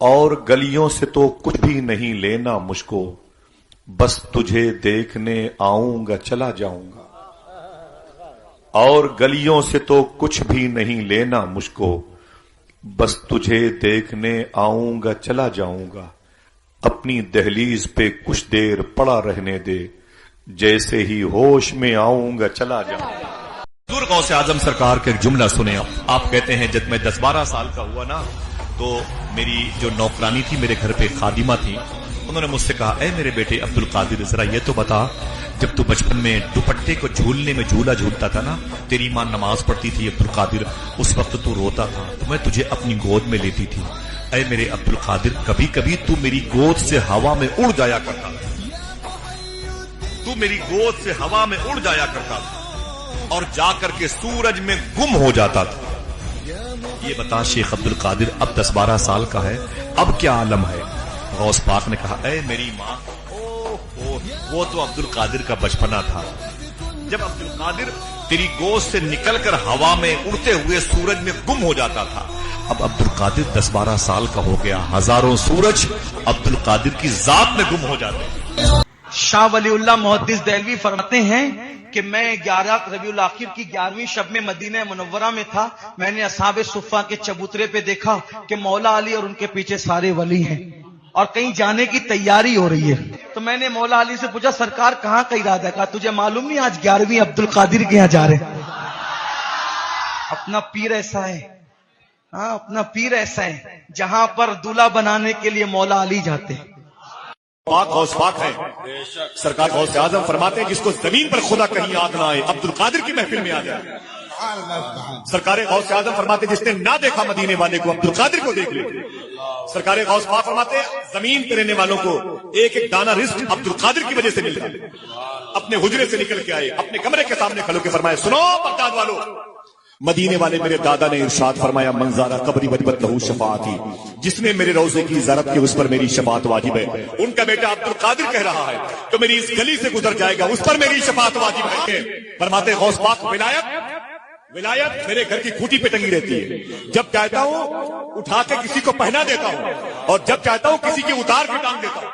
اور گلیوں سے تو کچھ بھی نہیں لینا مجھ کو، بس تجھے دیکھنے آؤں گا چلا جاؤں گا۔ اور گلیوں سے تو کچھ بھی نہیں لینا مجھ کو، بس تجھے دیکھنے آؤں گا چلا جاؤں گا۔ اپنی دہلیز پہ کچھ دیر پڑا رہنے دے، جیسے ہی ہوش میں آؤں گا چلا جاؤں گا۔ حضور غوث اعظم سرکار کا ایک جملہ سنے آپ کہتے ہیں جب میں 10-12 سال کا ہوا نا تو میری جو نوکرانی تھی میرے گھر پہ خادمہ تھی، انہوں نے مجھ سے کہا اے میرے بیٹے عبد القادر ذرا یہ تو بتا، جب تو بچپن میں دوپٹے کو جھولنے میں جھولا جھولتا تھا نا، تیری ماں نماز پڑھتی تھی عبد القادر، اس وقت تو روتا تھا تو میں تجھے اپنی گود میں لیتی تھی، اے میرے عبد القادر کبھی کبھی تو میری گود سے ہوا میں اڑ جایا کرتا تھا، تو میری گود سے ہوا میں اڑ جایا کرتا تھا اور جا کر کے سورج میں گم ہو جاتا تھا۔ یہ بتا شیخ عبد القادر اب 10-12 سال کا ہے، اب کیا عالم ہے؟ غوث پاک نے کہا اے میری ماں، وہ تو عبد القادر کا بچپنا تھا جب عبد القادر تیری گود سے نکل کر ہوا میں اڑتے ہوئے سورج میں گم ہو جاتا تھا، اب عبد القادر 10-12 سال کا ہو گیا، ہزاروں سورج عبد القادر کی ذات میں گم ہو جاتے ہیں۔ شاہ ولی اللہ محدث دہلوی فرماتے ہیں کہ میں 11 ربیع الاخر کی 11ویں شب میں مدینہ منورہ میں تھا، میں نے اصحاب صفہ کے چبوترے پہ دیکھا کہ مولا علی اور ان کے پیچھے سارے ولی ہیں اور کہیں جانے کی تیاری ہو رہی ہے، تو میں نے مولا علی سے پوچھا سرکار کہاں کا ارادہ ہے؟ کہا تجھے معلوم نہیں آج 11ویں عبد القادر کے یہاں جا رہے ہیں۔ اپنا پیر ایسا ہے، ہاں اپنا پیر ایسا ہے جہاں پر دلہا بنانے کے لیے مولا علی جاتے ہیں۔ پاک غوث پاک ہے، سرکار غوث اعظم فرماتے ہیں جس کو زمین پر خدا کہیں یاد نہ آئے عبد القادر کی محفل میں آ جائے۔ سرکار غوث اعظم فرماتے ہیں جس نے نہ دیکھا مدینے والے کو عبد القادر کو دیکھ لے۔ سرکار غوث پاک فرماتے ہیں زمین پہ رہنے والوں کو ایک ایک دانہ رزق عبد القادر کی وجہ سے ملتا ہے۔ اپنے حجرے سے نکل کے آئے، اپنے کمرے کے سامنے کھڑو کے فرمایا سنو بغداد والو، مدینے والے میرے دادا نے ارشاد فرمایا منظارہ قبری وجبت لہو شفاعتی، جس نے میرے روزے کی زیارت کی اس پر میری شفاعت واجب ہے۔ ان کا بیٹا عبد القادر کہہ رہا ہے تو میری اس گلی سے گزر جائے گا اس پر میری شفاعت واجب ہے۔ فرماتے غوث پاک ولایت میرے گھر کی کھوٹی پہ ٹنگی رہتی ہے، جب چاہتا ہوں اٹھا کے کسی کو پہنا دیتا ہوں اور جب چاہتا ہوں کسی کی اتار کے ٹانگ دیتا ہوں۔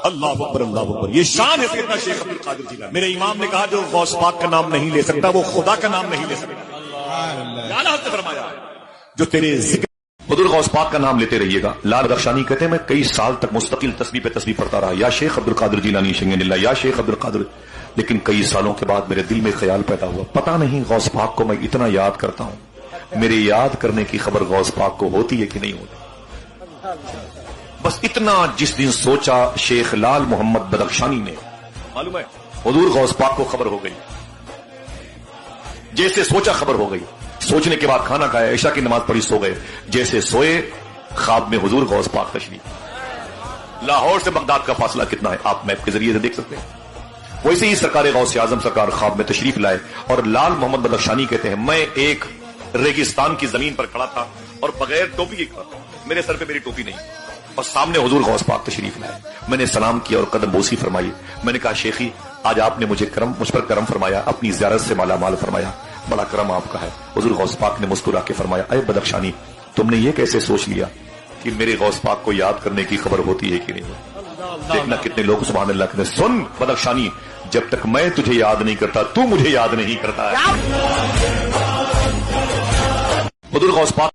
اللہ اکبر اللہ اکبر، یہ شان ہے سیدنا شیخ عبد القادر جی کا۔ میرے امام نے کہا جو غوث پاک کا نام نہیں لے سکتا وہ خدا کا نام نہیں لے سکتا۔ فرمایا جو تیرے ذکر حضور غوث پاک کا نام لیتے رہیے گا۔ لال بدخشانی کہتے ہیں میں کئی سال تک مستقل تسبیح پہ تسبیح پڑھتا رہا، یا شیخ عبد القادر جیلانی شنگن اللہ، یا شیخ عبد القادر، لیکن کئی سالوں کے بعد میرے دل میں خیال پیدا ہوا پتہ نہیں غوث پاک کو میں اتنا یاد کرتا ہوں، میرے یاد کرنے کی خبر غوث پاک کو ہوتی ہے کہ نہیں ہوتی؟ بس اتنا جس دن سوچا شیخ لال محمد بدخشانی نے، معلوم ہے حضور غوث پاک کو خبر ہو گئی، جیسے سوچا خبر ہو گئی، سوچنے کے بعد کھانا کھایا، عشاء کی نماز پڑھی، سو گئے، جیسے سوئے خواب میں حضور غوث پاک تشریف۔ لاہور سے بغداد کا فاصلہ کتنا ہے آپ میپ کے ذریعے سے دیکھ سکتے ہیں۔ ویسے ہی سرکار غوث اعظم سرکار خواب میں تشریف لائے اور لال محمد بدخشانی کہتے ہیں میں ایک ریگستان کی زمین پر کھڑا تھا اور بغیر ٹوپی کے کھڑا تھا، میرے سر پہ میری ٹوپی نہیں اور سامنے حضور غوث پاک تشریف لائے، میں نے سلام کیا اور قدم بوسی فرمائی، میں نے کہا شیخی آج آپ نے مجھ پر کرم فرمایا، اپنی زیارت سے مالا مال فرمایا، بڑا کرم آپ کا ہے۔ حضور غوث پاک نے مسکرا کے فرمایا اے بدخشانی تم نے یہ کیسے سوچ لیا کہ میرے غوث پاک کو یاد کرنے کی خبر ہوتی ہے کہ نہیں ہوتی؟ دیکھنا کتنے لوگ سبحان اللہ کہتے ہیں سن بدخشانی جب تک میں تجھے یاد نہیں کرتا تو مجھے یاد نہیں کرتا ہے۔ حضور غوث پاک